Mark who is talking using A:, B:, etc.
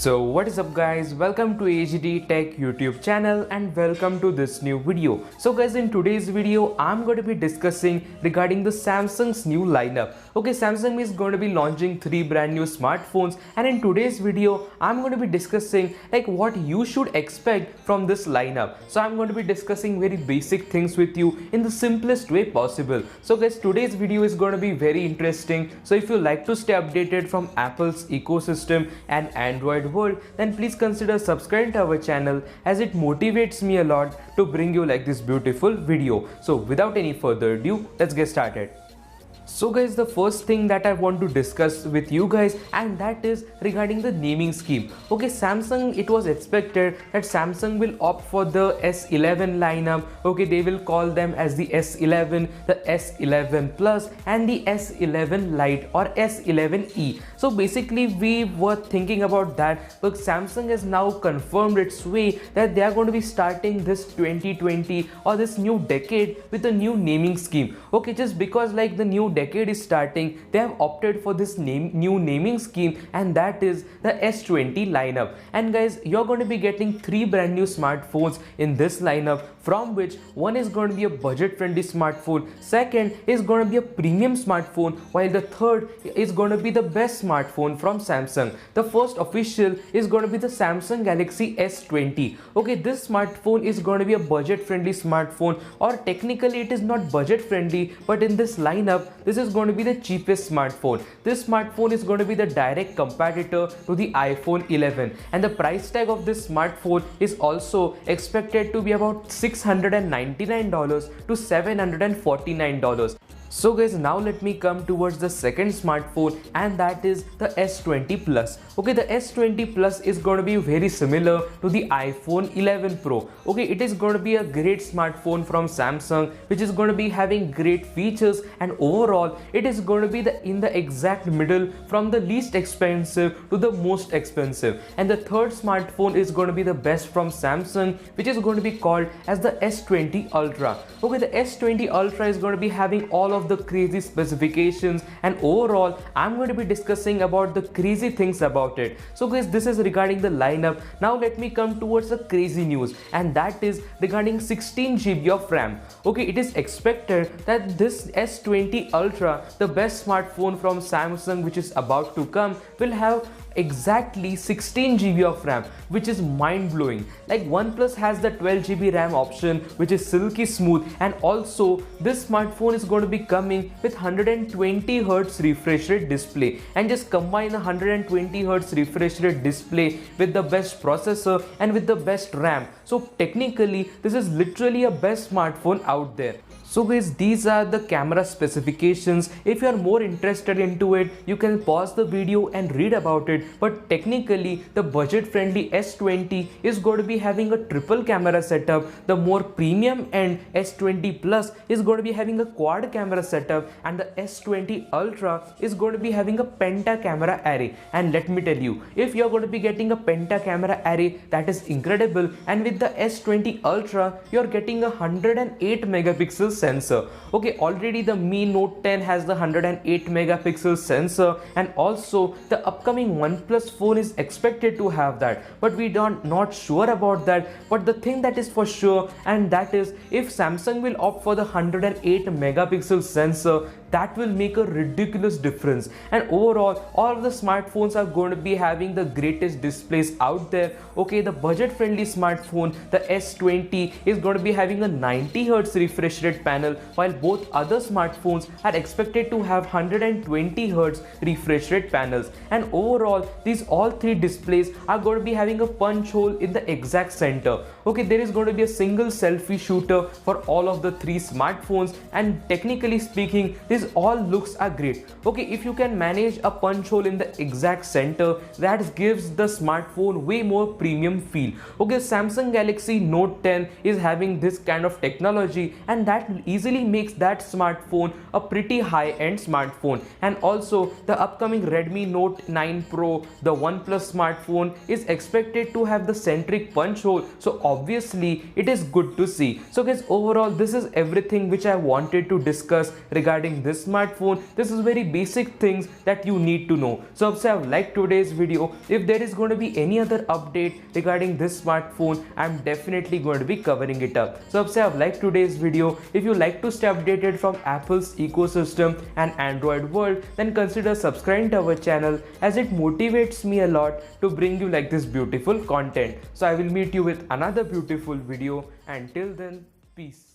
A: So what is up guys, welcome to AGD Tech YouTube channel and welcome to this new video. So guys, in today's video I'm going to be discussing regarding the Samsung's new lineup. Okay, Samsung is going to be launching 3 brand new smartphones, and in today's video I'm going to be discussing like what you should expect from this lineup. So I'm going to be discussing very basic things with you in the simplest way possible. So guys, today's video is going to be very interesting. So if you like to stay updated from Apple's ecosystem and Android world, then please consider subscribing to our channel, as it motivates me a lot to bring you like this beautiful video. So without any further ado, let's get started. So guys, the first thing that I want to discuss with you guys, and that is regarding the naming scheme. Okay, Samsung, it was expected that Samsung will opt for the S11 lineup. Okay, they will call them as the S11, the S11 Plus and the S11 Lite or S11e. So basically we were thinking about that, but Samsung has now confirmed its way that they are going to be starting this 2020 or this new decade with a new naming scheme. Okay, just because like the new decade is starting, they have opted for this new naming scheme, and that is the S20 lineup. And guys, you're going to be getting 3 brand new smartphones in this lineup, from which one is going to be a budget friendly smartphone, second is going to be a premium smartphone, while the third is going to be the best smartphone from Samsung. The first official is going to be the Samsung Galaxy S20. Okay, this smartphone is going to be a budget friendly smartphone, or technically it is not budget friendly, but in this lineup this is going to be the cheapest smartphone. This smartphone is going to be the direct competitor to the iPhone 11, and the price tag of this smartphone is also expected to be about $699 to $749. So guys, now let me come towards the second smartphone, and that is the S20 Plus. Okay, the S20 Plus is going to be very similar to the iPhone 11 Pro. Okay, it is going to be a great smartphone from Samsung, which is going to be having great features, and overall it is going to be in the exact middle from the least expensive to the most expensive. And the third smartphone is going to be the best from Samsung, which is going to be called as the S20 Ultra. Okay, the S20 Ultra is going to be having all of the crazy specifications, and overall I'm going to be discussing about the crazy things about it. So guys, this is regarding the lineup. Now let me come towards the crazy news, and that is regarding 16 GB of RAM. Okay, it is expected that this S20 Ultra, the best smartphone from Samsung which is about to come, will have exactly 16 GB of RAM, which is mind-blowing. Like OnePlus has the 12 GB RAM option, which is silky smooth, and also this smartphone is going to be coming with 120 Hz refresh rate display. And just combine a 120 Hz refresh rate display with the best processor and with the best RAM. So technically this is literally a best smartphone out there. So guys, these are the camera specifications. If you are more interested into it, you can pause the video and read about it. But technically the budget friendly S20 is going to be having a triple camera setup. The more premium end S20 Plus is going to be having a quad camera setup, and the S20 Ultra is going to be having a penta camera array. And let me tell you, if you are going to be getting a penta camera array, that is incredible. And with the S20 Ultra, you are getting a 108 megapixel sensor. Okay, already the Mi Note 10 has the 108 megapixel sensor, and also the upcoming OnePlus phone is expected to have that, but we don't not sure about that. But the thing that is for sure, and that is if Samsung will opt for the 108 megapixel sensor, that will make a ridiculous difference. And overall all of the smartphones are going to be having the greatest displays out there. Okay, the budget friendly smartphone, the S20, is going to be having a 90 Hz refresh rate panel, while both other smartphones are expected to have 120 Hz refresh rate panels. And overall these all 3 displays are going to be having a punch hole in the exact center. Okay, there is going to be a single selfie shooter for all of the 3 smartphones, and technically speaking this all looks are great. Okay, if you can manage a punch hole in the exact center, that gives the smartphone way more premium feel. Okay, Samsung Galaxy Note 10 is having this kind of technology, and that easily makes that smartphone a pretty high-end smartphone. And also the upcoming Redmi Note 9 Pro, the OnePlus smartphone, is expected to have the centric punch hole. So obviously it is good to see. So guys, overall this is everything which I wanted to discuss regarding this this smartphone. This is very basic things that you need to know. So if you have liked today's video, if there is going to be any other update regarding this smartphone, I'm definitely going to be covering it up. So if you have liked today's video, if you like to stay updated from Apple's ecosystem and Android world, then consider subscribing to our channel, as it motivates me a lot to bring you like this beautiful content. So I will meet you with another beautiful video. Until then, peace.